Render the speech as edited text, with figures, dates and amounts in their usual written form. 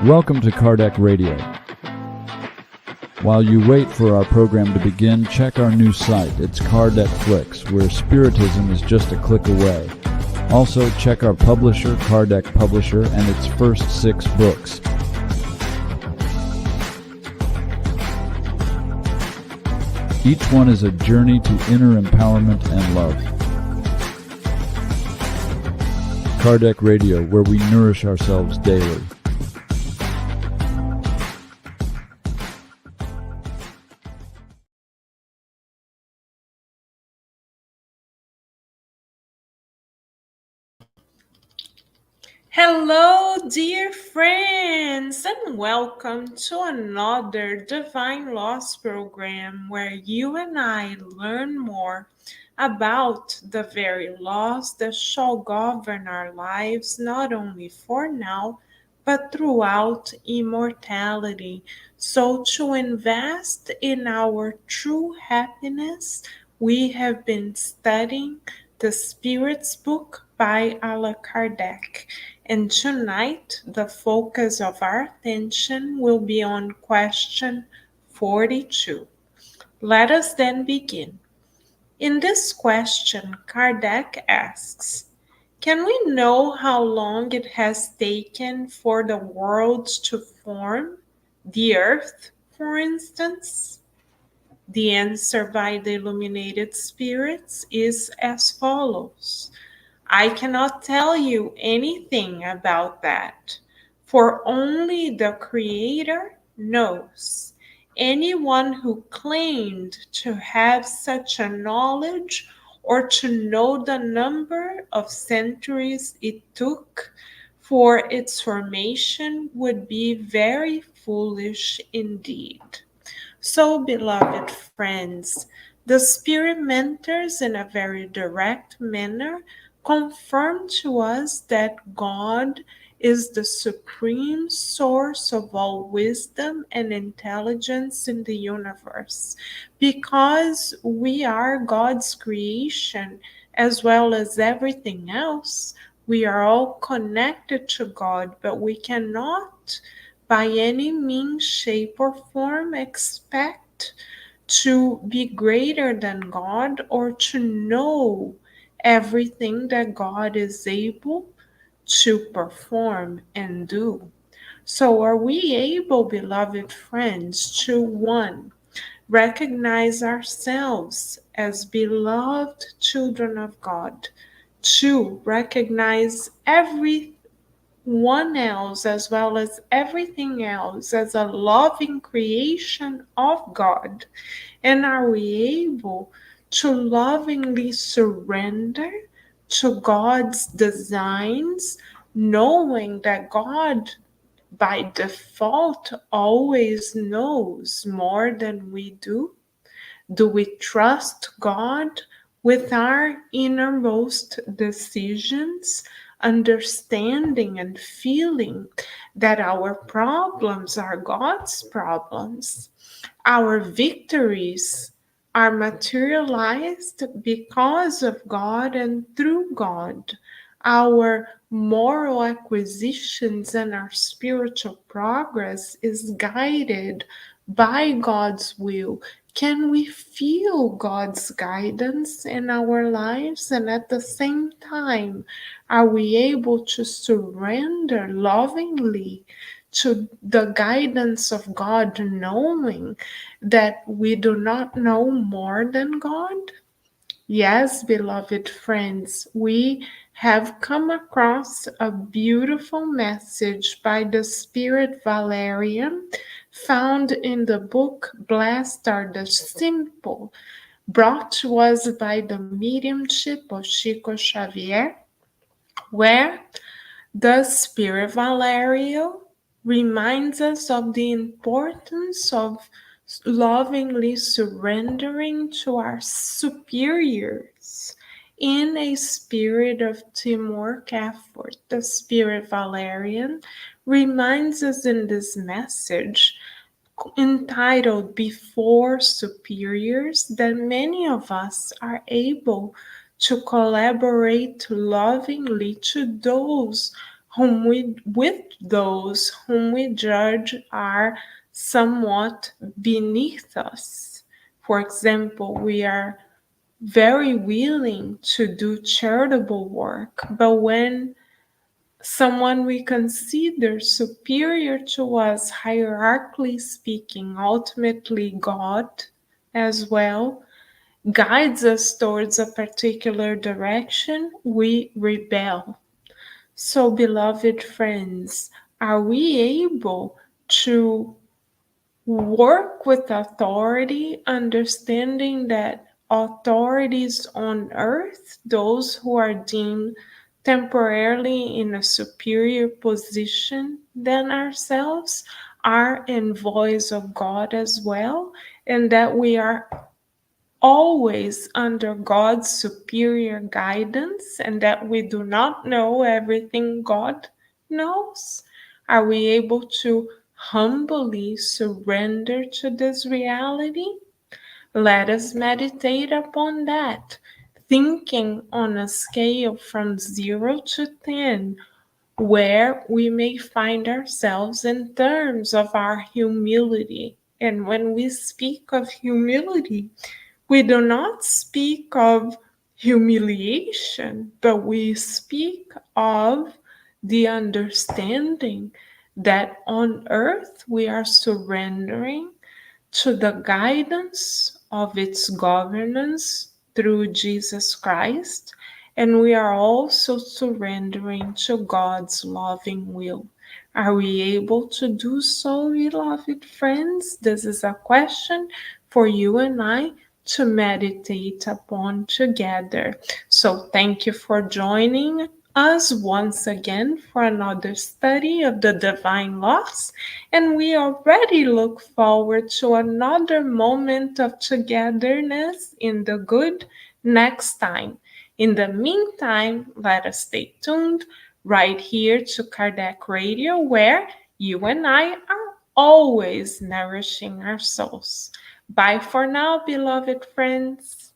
Welcome to Kardec Radio. While you wait for our program to begin, check our new site. It's Kardec Flix, where Spiritism is just a click away. Also, check our publisher, Kardec Publisher, and its first 6 books. Each one is a journey to inner empowerment and love. Kardec Radio, where we nourish ourselves daily. Hello, dear friends, and welcome to another Divine Laws program where you and I learn more about the very laws that shall govern our lives, not only for now, but throughout immortality. So, to invest in our true happiness, we have been studying the Spirit's Book by Allan Kardec. And tonight, the focus of our attention will be on question 42. Let us then begin. In this question, Kardec asks, can we know how long it has taken for the worlds to form, the earth, for instance? The answer by the illuminated spirits is as follows. I cannot tell you anything about that, for only the Creator knows. Anyone who claimed to have such a knowledge or to know the number of centuries it took for its formation would be very foolish indeed. So, beloved friends, the Spirit mentors in a very direct manner confirm to us that God is the supreme source of all wisdom and intelligence in the universe. Because we are God's creation as well as everything else, we are all connected to God, but we cannot by any means, shape, or form expect to be greater than God or to know everything that God is able to perform and do. So, are we able, beloved friends, to 1, recognize ourselves as beloved children of God, 2, recognize everyone else as well as everything else as a loving creation of God? And are we able to lovingly surrender to God's designs, knowing that God by default always knows more than we do? Do we trust God with our innermost decisions, understanding and feeling that our problems are God's problems? Our victories are materialized because of God and through God. Our moral acquisitions and our spiritual progress is guided by God's will. Can we feel God's guidance in our lives? And at the same time, are we able to surrender lovingly to the guidance of God, knowing that we do not know more than God? Yes, beloved friends, we have come across a beautiful message by the Spirit Valerian found in the book Blessed Are the Simple, brought to us by the mediumship of Chico Xavier, where the Spirit Valerio reminds us of the importance of lovingly surrendering to our superiors in a spirit of teamwork effort. The Spirit Valerian reminds us in this message entitled Before Superiors that many of us are able to collaborate lovingly to those with those whom we judge are somewhat beneath us. For example, we are very willing to do charitable work, but when someone we consider superior to us, hierarchically speaking, ultimately God as well, guides us towards a particular direction, we rebel. So, beloved friends, are we able to work with authority, understanding that authorities on earth, those who are deemed temporarily in a superior position than ourselves, are envoys of God as well, and that we are always under God's superior guidance and that we do not know everything God knows? Are we able to humbly surrender to this reality? Let us meditate upon that, thinking on a scale from 0 to 10, where we may find ourselves in terms of our humility. And when we speak of humility, we do not speak of humiliation, but we speak of the understanding that on earth we are surrendering to the guidance of its governance through Jesus Christ, and we are also surrendering to God's loving will. Are we able to do so, beloved friends? This is a question for you and I to meditate upon together. So, thank you for joining us once again for another study of the divine laws, and we already look forward to another moment of togetherness in the good next time. In the meantime, let us stay tuned right here to Kardec Radio, where you and I are always nourishing our souls. Bye for now, beloved friends.